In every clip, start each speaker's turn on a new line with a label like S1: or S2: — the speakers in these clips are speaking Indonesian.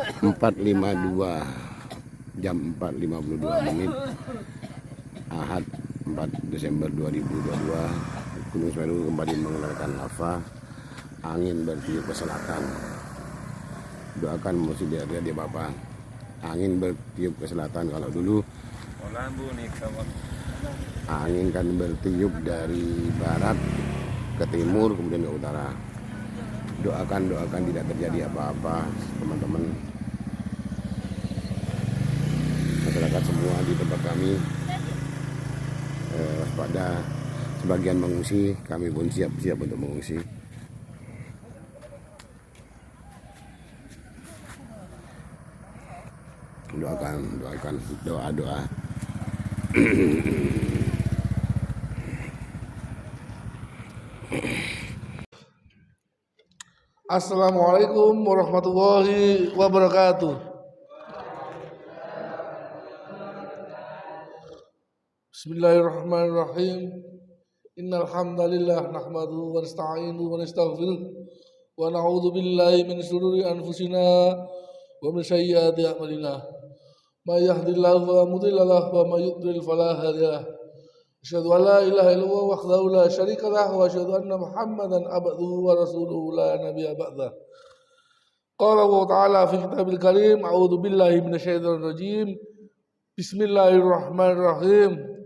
S1: 4.52 jam 4.52 Ahad 4 Desember 2022. Gunung Semeru kembali mengeluarkan lava, angin bertiup ke selatan. Doakan mesti dia Bapak. Angin bertiup ke selatan. Kalau dulu angin kan bertiup dari barat ke timur kemudian ke utara. Doakan tidak terjadi apa-apa teman-teman masyarakat semua di tempat kami. Waspada, sebagian mengungsi, kami pun siap-siap untuk mengungsi. Doakan doa.
S2: Assalamualaikum warahmatullahi wabarakatuh. Bismillahirrahmanirrahim. Innal hamdalillah nahmaduhu wa nasta'inuhu wa nastaghfiruh wa na'udzu billahi min shururi anfusina wa min sayyiati a'malina. May yahdihillahu fala mudilla lahu wa may yudlil fala hadiya lahu. Asyhadu an la ilaha illallah wahdahu la syarika lahu wa asyhadu anna Muhammadan abduhu wa rasuluhu la nabiyya ba'dah. Qala Allah Ta'ala fi kitabil karim, a'udzu billahi minasyaitonir rajim. Bismillahirrahmanirrahim.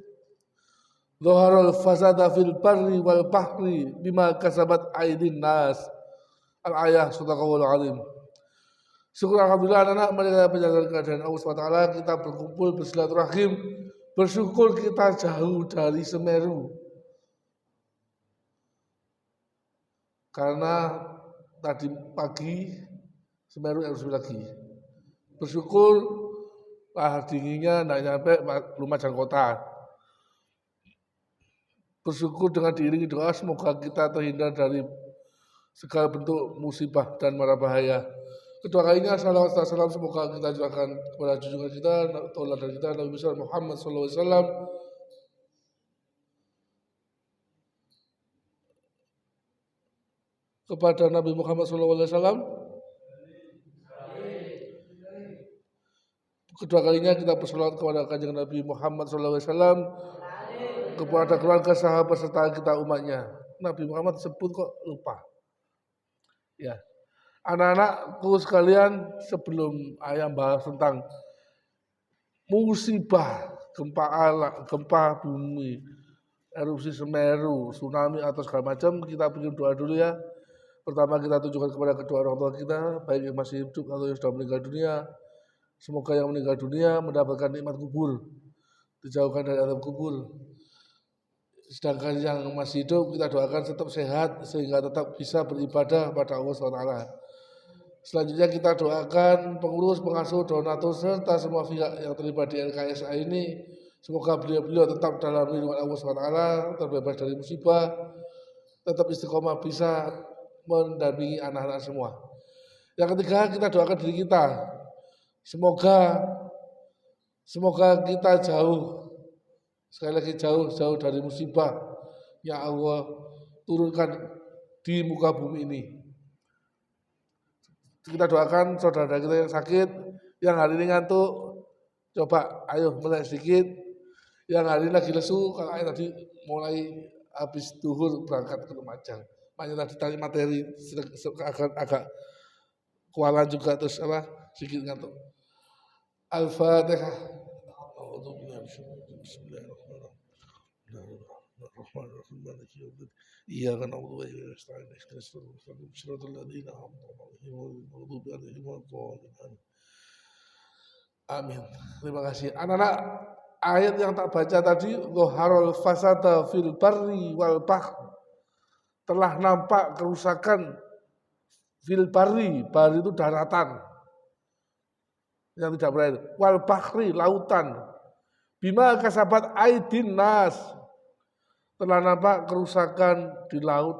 S2: Dhaharal fasada fil barri wal bahri bima kasabat aydin nas. Al-ayah sadaqallahul azim. Syukur alhamdulillah anak mereka penjaga keadaan Allah SWT, kita berkumpul bersilaturahim, bersyukur kita jauh dari Semeru. Karena tadi pagi Semeru erupsi lagi. Bersyukur lahar dinginnya tidak nyampe Lumajang kota. Bersyukur dengan diiringi doa semoga kita terhindar dari segala bentuk musibah dan mara bahaya. Kedua kalinya salawat dan salam semoga kita ajukan kepada junjungan kita, tauladan kita Nabi besar Muhammad SAW, kepada Nabi Muhammad SAW. Kedua kalinya kita bersalawat kepada kanjeng Nabi Muhammad SAW, kepada keluarga sahabat serta kita umatnya. Nabi Muhammad sebut kok lupa. Ya. Anak-anakku sekalian, sebelum ayah bahas tentang musibah, gempa bumi, erupsi Semeru, tsunami atau segala macam, kita bikin doa dulu ya. Pertama kita tujukan kepada kedua orang tua kita, baik yang masih hidup atau yang sudah meninggal dunia. Semoga yang meninggal dunia mendapatkan nikmat kubur, dijauhkan dari azab kubur. Sedangkan yang masih hidup kita doakan tetap sehat sehingga tetap bisa beribadah pada Allah SWT. Selanjutnya kita doakan pengurus, pengasuh, donatur serta semua pihak yang terlibat di LKSA ini. Semoga beliau tetap dalam lindungan Allah SWT, terbebas dari musibah, tetap istiqomah bisa mendampingi anak-anak semua. Yang ketiga kita doakan diri kita. Semoga kita jauh, sekali lagi jauh dari musibah yang Allah turunkan di muka bumi ini. Kita doakan saudara kita yang sakit, yang hari ini ngantuk, coba ayo mulai sedikit. Yang hari ini lagi lesu, kalau ayah tadi mulai habis duhur berangkat ke Lumajang. Makanya tadi tanya materi agak kualan juga terus sedikit ngantuk. Al-Fatihah. Bismillahirrahmanirrahim. Iya kan Allah Amin. Terima kasih. Anak-anak, ayat yang tak baca tadi, dhaharul fasada fil barri wal bahr, telah nampak kerusakan fil barri itu daratan yang tidak berair, wal bahri lautan, bima kasabat aidin nas, telah nampak kerusakan di laut,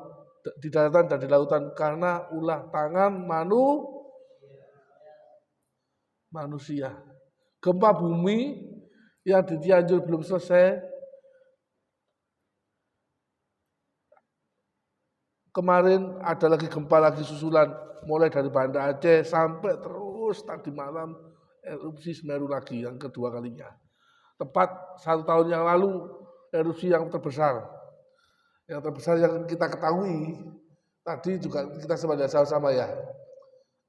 S2: di daratan dan di lautan karena ulah tangan manusia. Gempa bumi yang di Cianjur belum selesai, kemarin ada lagi gempa lagi susulan mulai dari Banda Aceh sampai terus terus tadi malam erupsi Semeru lagi yang kedua kalinya. Tepat 1 tahun yang lalu erupsi yang terbesar yang kita ketahui tadi juga kita sebenarnya sama-sama ya.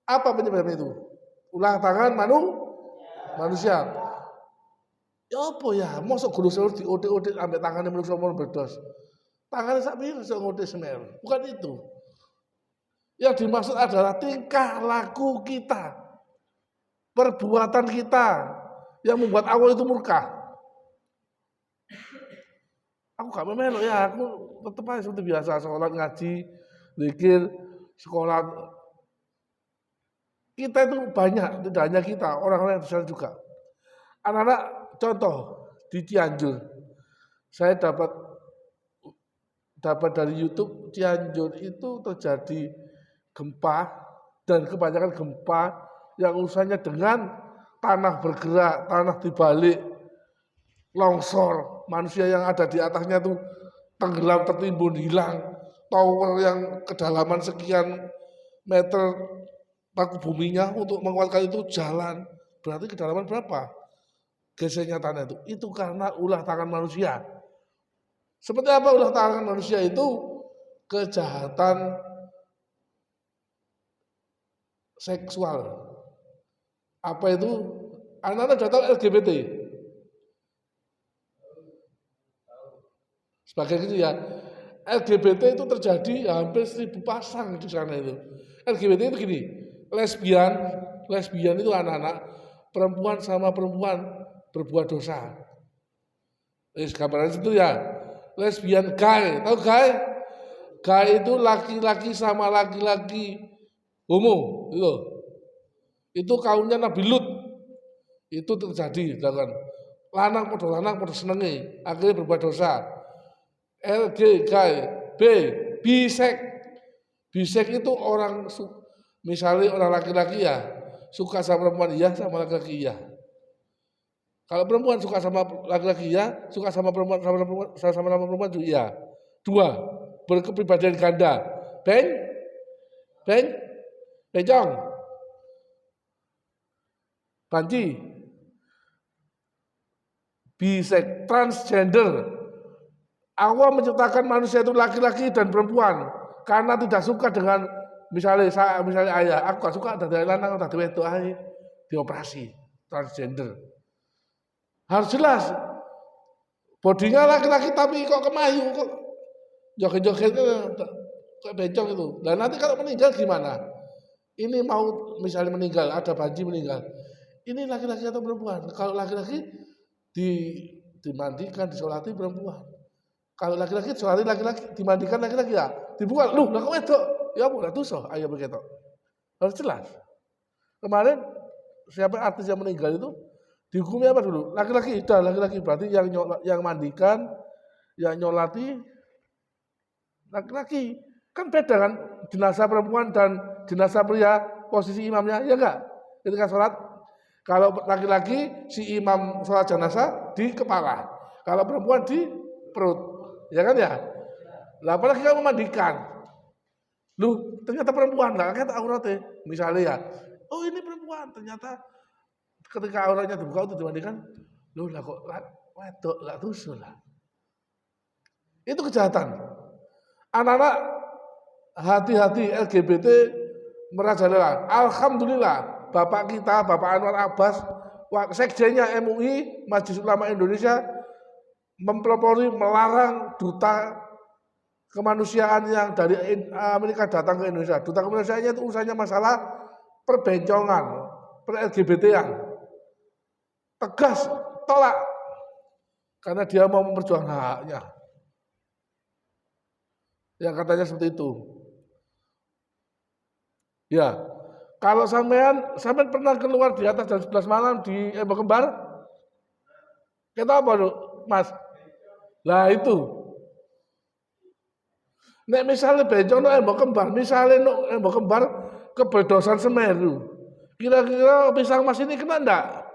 S2: Apa penyebabnya itu? Ulah tangan manusia. Ya apa ya? Mosok guru Semeru diodik-odik sampai tangannya manusia mau berdos. Tangannya sak piro iso ngodik Semeru? Bukan itu. Yang dimaksud adalah tingkah laku kita, perbuatan kita yang membuat Allah itu murka. Aku gak melok ya, aku tetap aja seperti biasa, sholat, ngaji, zikir, sekolah. Kita itu banyak, tidak hanya kita, orang-orang yang di sana juga. Anak-anak, contoh, di Cianjur, saya dapat dari YouTube, Cianjur itu terjadi gempa, dan kebanyakan gempa yang urusannya dengan tanah bergerak, tanah dibalik, longsor, manusia yang ada di atasnya tuh tenggelam, tertimbun, hilang, tower yang kedalaman sekian meter paku buminya untuk menguatkan itu jalan, berarti kedalaman berapa gesernya tanah itu? Itu karena ulah tangan manusia. Seperti apa ulah tangan manusia itu? Kejahatan seksual. Apa itu? Anak-anak sudah tahu LGBT. Sebagai gitu ya, LGBT itu terjadi hampir 1000 pasang di sana itu. LGBT itu gini, lesbian itu anak-anak, perempuan sama perempuan berbuat dosa. Gambaran itu ya, lesbian gay, tahu gay? Gay itu laki-laki sama laki-laki homo, gitu. Itu kaumnya Nabi Lut, itu terjadi, kan? Lanang podo senengi, akhirnya berbuat dosa. LG, gay, B, bisek. Bisek itu orang, misalnya orang laki-laki ya, suka sama perempuan iya, sama laki-laki iya. Kalau perempuan suka sama laki-laki iya, suka sama perempuan sama perempuan juga iya. 2, berkepribadian ganda. Bencong. Banci. Bisek, transgender. Allah menciptakan manusia itu laki-laki dan perempuan karena tidak suka dengan misalnya ayah, aku gak suka ada lanang ada wedok ae dioperasi transgender. Harus jelas bodinya laki-laki tapi kok kemayu, kok joget-joget kayak bencong itu. Dan nanti kalau meninggal gimana? Ini mau misalnya meninggal, ada Banci meninggal. Ini laki-laki atau perempuan? Kalau laki-laki dimandikan, disolati perempuan. Kalau laki-laki, soalnya laki-laki dimandikan laki-laki ya, dibuang, lu lah kok wedok, ya boleh tuh ayo begitu, harus jelas. Kemarin siapa artis yang meninggal itu dihukumnya apa dulu? Laki-laki, laki-laki berarti yang mandikan, yang nyolati laki-laki, kan beda kan jenazah perempuan dan jenazah pria posisi imamnya, ya enggak? Ketika sholat, kalau laki-laki si imam sholat jenazah di kepala, kalau perempuan di perut. Ya kan ya? Lah apalagi kamu mandikan. Lu ternyata perempuan, lah kan auratnya. Misalnya ya, oh ini perempuan, ternyata ketika auratnya dibuka untuk dimandikan, lu lah kok wedok lah terus lah. Itu kejahatan. Anak-anak hati-hati LGBT merajalela. Alhamdulillah, Bapak kita, Bapak Anwar Abbas, sekjennya MUI, Majelis Ulama Indonesia, mempelopori melarang duta kemanusiaan yang dari Amerika datang ke Indonesia. Duta kemanusiaannya itu urusannya masalah perbencongan, per-LGBT-an. Tegas, tolak. Karena dia mau memperjuangkan haknya. Yang katanya seperti itu. Ya, kalau sampean pernah keluar di atas jam 11 malam di Embok Kembar? Kita apa lu, Mas? Lah itu. Nek misalnya bencong no Embok Kembar, misalnya no Embok Kembar kebedosan Semeru. Kira-kira pisang Mas ini kena enggak?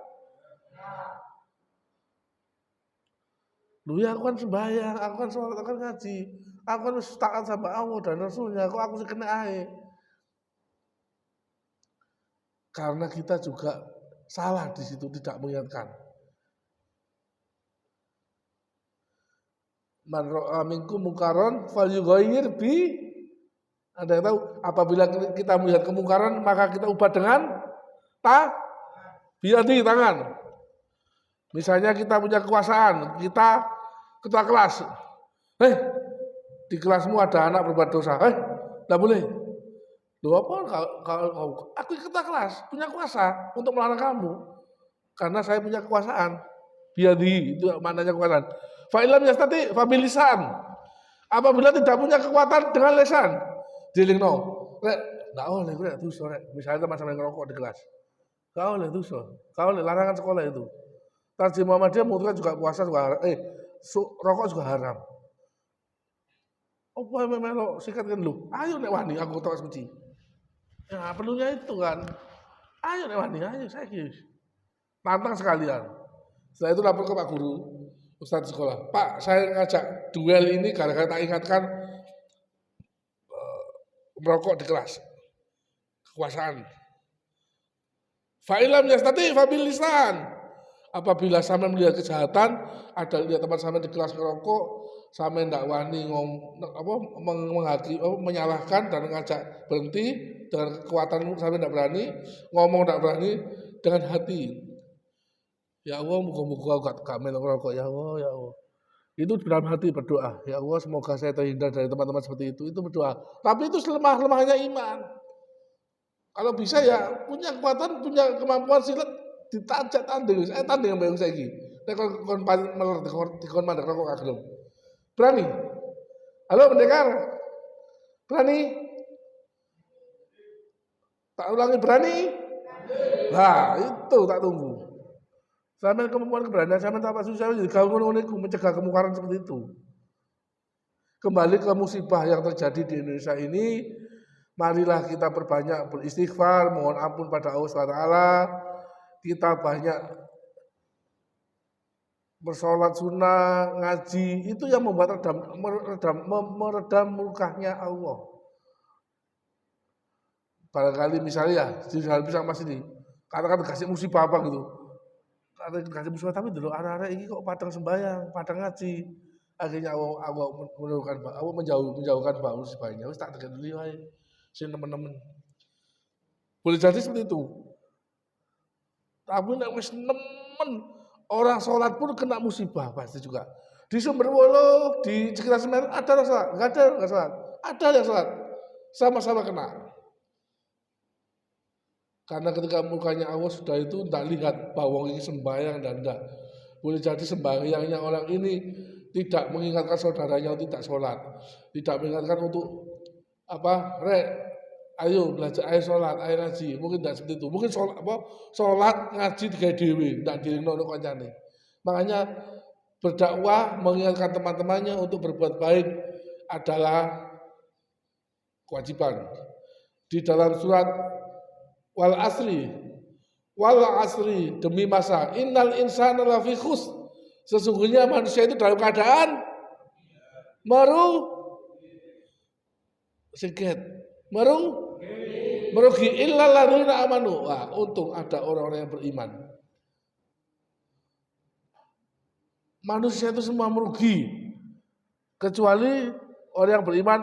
S2: Lu ya aku kan sembahyang, aku kan sholat, aku kan ngaji, aku kan taat sama Allah dan Rasulnya, kok aku sih kena ae. Karena kita juga salah di situ, tidak mengingatkan. Man ra'a minkum munkaran falyughayyir bi. Ada yang tahu, apabila kita melihat kemungkaran maka kita ubah dengan biyadi, tangan. Misalnya kita punya kekuasaan, kita ketua kelas. Di kelasmu ada anak berbuat dosa. Tidak boleh. Loh apa kalau aku ketua kelas, punya kuasa untuk melarang kamu. Karena saya punya kekuasaan. Biyadi, itu maknanya kekuasaan. Fa'ilam yastati fabilisan. Apabila tidak punya kekuatan dengan lisan, dilingno. Rek, enggak oleh rek dosa rek. Misalnya teman-teman ngerokok di kelas. Enggak oleh dosa. Enggak oleh, larangan sekolah itu. Tarjih Muhammadiyah mengutuskan juga puasa juga haram. Rokok juga haram. Apa memelo sikatkan lu? Ayo nek wani aku tahu suci. Ya perlunya itu kan. Ayo nek wani, ayo saya kis. Tantang sekalian. Setelah itu lapor ke Pak Guru, Ustadz sekolah. Pak, saya ngajak duel ini gara-gara tak ingatkan merokok di kelas. Kekuasaan. Fa'ilam yastati fabil lisan. Apabila sampai melihat kejahatan, ada lihat teman sampai di kelas ngerokok, sampai ndak wani menyalahkan dan ngajak berhenti dengan kekuatan sampai ndak berani, ngomong ndak berani dengan hati. Ya Allah, muka-muka gak ngerokok ya Allah, ya Allah. Itu dalam hati berdoa, ya Allah semoga saya terhindar dari teman-teman seperti itu berdoa. Tapi itu selemah-lemahnya iman. Kalau bisa ya punya kekuatan, punya kemampuan silat ditajak tanding, saya tanding yang saya ini. Nek kon meler dikon mandek rokok kagem. Berani? Halo pendekar. Berani? Tak ulangi berani? Nah, itu tak tunggu. Sampai kemampuan keberanian sampai tak susah jadi ngono mencegah kemungkaran seperti itu. Kembali ke musibah yang terjadi di Indonesia ini, marilah kita perbanyak beristighfar, mohon ampun pada Allah SWT. Kita banyak bersolat sunnah, ngaji, itu yang membuat meredam murkahnya Allah. Barangkali misalnya ya, di hal pisang mas ini, katakan kasih musibah apa gitu. Kasih musibah tapi dulu anak-anak ini kok padang sembahyang, padang ngaji. Akhirnya Allah menurunkan, Allah menjauhkan musibahnya. Wis tak tekan dulu wae. Sing teman-teman. Boleh jadi seperti itu. Tapi nek wis nemen orang sholat pun kena musibah pasti juga. Di Sumberwolo, di sekitar Semeru ada yang sholat, enggak ada yang sholat. Ada yang sholat, sama-sama kena. Karena ketika mukanya Allah sudah itu tidak lihat bahwa ini sembahyang dan tidak. Boleh jadi sembahyangnya orang ini tidak mengingatkan saudaranya untuk tidak sholat, tidak mengingatkan untuk ayo belajar, ayo sholat, ayo ngaji. Mungkin tidak seperti itu. Mungkin sholat ngaji tiga dewi, tidak dirino kancane. Makanya berdakwah mengingatkan teman-temannya untuk berbuat baik adalah kewajiban. Di dalam surat wal asri demi masa innal insana lafi khusr, sesungguhnya manusia itu dalam keadaan merugi illal ladzina amanu. Wah, untung ada orang-orang yang beriman. Manusia itu semua merugi kecuali orang yang beriman.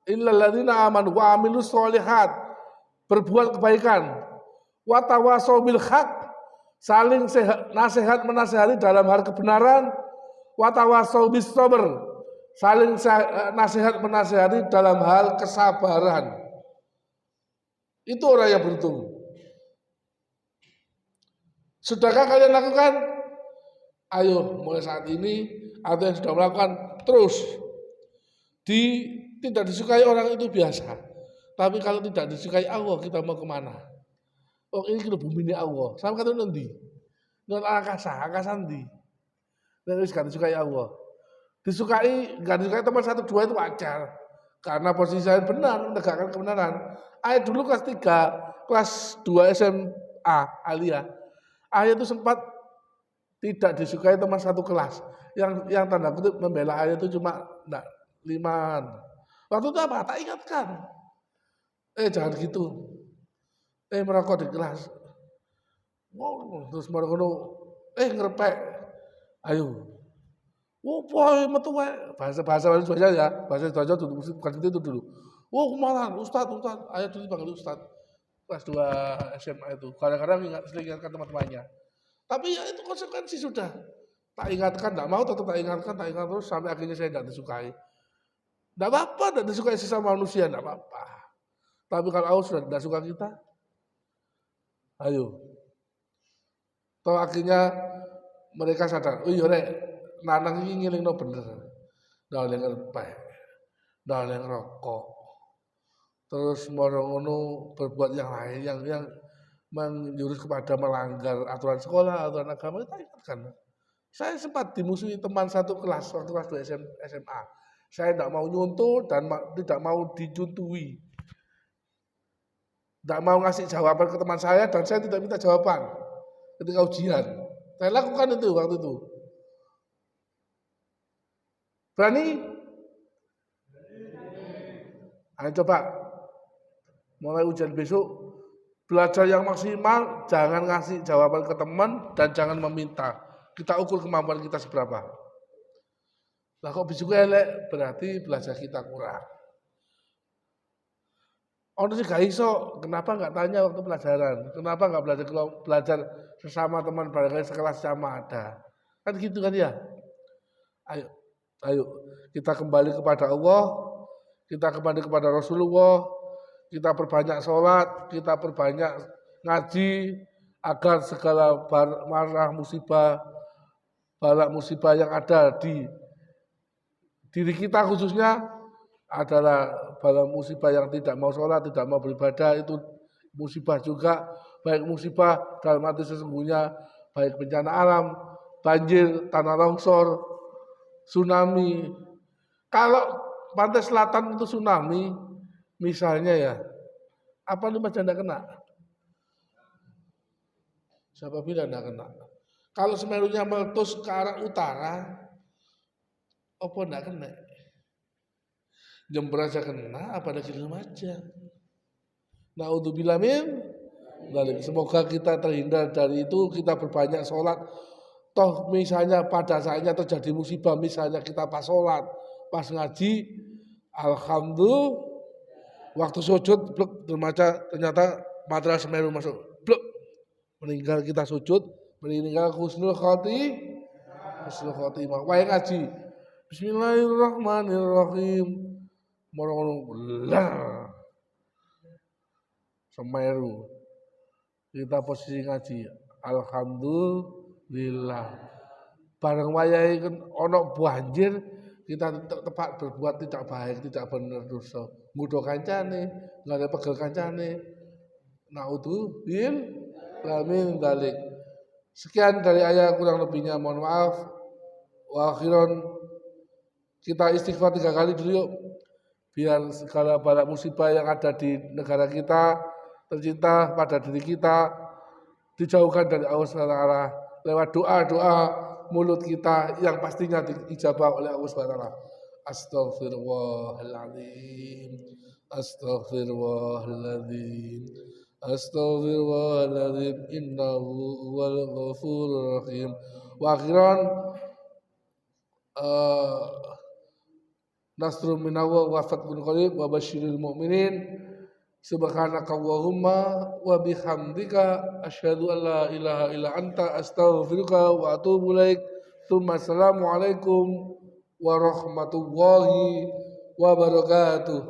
S2: Illal ladzina amanu wa amilus sholihat, berbuat kebaikan, wa tawasau bil haq, saling nasihat menasihati dalam hal kebenaran, wa tawasau bis sabr, saling nasihat menasihati dalam hal kesabaran. Itu orang yang beruntung. Sudahkah kalian lakukan? Ayo mulai saat ini atau yang sudah melakukan terus. Tidak disukai orang itu biasa. Tapi kalau tidak disukai Allah, kita mau kemana? Oh ini kita bumi ini Allah. Sama kata nanti. Non angkasa nanti. Dan itu gak disukai Allah. Gak disukai teman 1, 2 itu wajar. Karena posisi saya benar, menegakkan kebenaran. Ayat dulu kelas 3, kelas 2 SMA, Alia. Ayat itu sempat tidak disukai teman satu kelas. Yang tanda kutip membela ayat itu cuma 5. Waktu itu apa? Tak ingatkan. Jangan gitu. merokok di kelas. Wow, terus mari ngono ngerepek. Ayo. Boy metu wae. Bahasa Indonesia ya. Bahasa Indonesia dulu bukan itu dulu. Kemarin Ustaz, ayo dulu panggil Ustaz. Kelas 2 SMA itu. Kadang-kadang sering ingatkan teman-temannya. Tapi ya itu konsekuensi sudah. Tak ingatkan, tak mau, tetap tak ingatkan terus sampai akhirnya saya tidak disukai. Tidak apa-apa, tidak disukai sesama manusia, tidak apa-apa. Tapi kalau Allah sudah tidak suka kita, ayo. Toh akhirnya mereka sadar, oh iya rek, nanang ini ngiling no bener. Nggak oleh ngerpek, nggak oleh ngerokok. Terus ngono berbuat yang lain, yang menjurus kepada melanggar aturan sekolah, aturan agama, kita ingatkan. Saya sempat dimusuhi teman satu kelas, waktu kelas 2 SMA. Saya tidak mau nyuntuh dan tidak mau dijuntui. Tidak mau ngasih jawaban ke teman saya dan saya tidak minta jawaban ketika ujian. Saya lakukan itu waktu itu. Berani? Ayo coba. Mulai ujian besok, belajar yang maksimal, jangan ngasih jawaban ke teman dan jangan meminta. Kita ukur kemampuan kita seberapa. Lah kok bisa elek, berarti belajar kita kurang. Orang sih gak iso, kenapa nggak tanya waktu pelajaran? Kenapa nggak belajar sesama teman barangkali sekelas sama ada? Kan gitu kan ya? Ayo kita kembali kepada Allah, kita kembali kepada Rasulullah, kita perbanyak sholat, kita perbanyak ngaji agar segala marah balak musibah yang ada di diri kita khususnya adalah balak musibah yang tidak mau sholat, tidak mau beribadah, itu musibah juga, baik musibah dalam arti sesungguhnya, baik bencana alam, banjir, tanah longsor, tsunami. Kalau pantai selatan itu tsunami, misalnya ya, apa nih Mas tidak kena? Siapa bilang tidak kena? Kalau Semerunya meletus ke arah utara, apa tidak kena? Jember aja kena, apa ada Lumajang? Naudzubillah min dzalik. Semoga kita terhindar dari itu, kita berbanyak sholat. Toh misalnya pada saatnya terjadi musibah, misalnya kita pas sholat, pas ngaji, alhamdulillah, waktu sujud, ternyata material Semeru masuk, meninggal kita sujud, meninggal husnul khotimah. Wae ngaji, Bismillahirrahmanirrahim, belar Semeru, kita posisi ngaji, alhamdulillah. Bareng wayahe ono banjir, kita tepat berbuat tidak baik, tidak benar dosa. Ngudho kancane, enggak ada pegel kancane. Naudzubillah min dzalik. Sekian dari ayat, kurang lebihnya mohon maaf. Wa akhiran, kita istighfar 3 kali dulu yuk. Biar segala balak musibah yang ada di negara kita, tercinta pada diri kita, dijauhkan dari Allah SWT lewat doa-doa mulut kita yang pastinya diijabah oleh Allah SWT. Astaghfirullahaladzim, astaghfirullahaladzim, astaghfirullahaladzim, innahu huwal ghafurur rahim. Wa akhiran, nasrun minallah wa fathun qarib wa basyiril mu'minin. Subhanaka Allahumma wa bihamdika asyhadu an la ilaha illa anta astaghfiruka wa atubu ilaik. Assalamualaikum warahmatullahi wabarakatuh.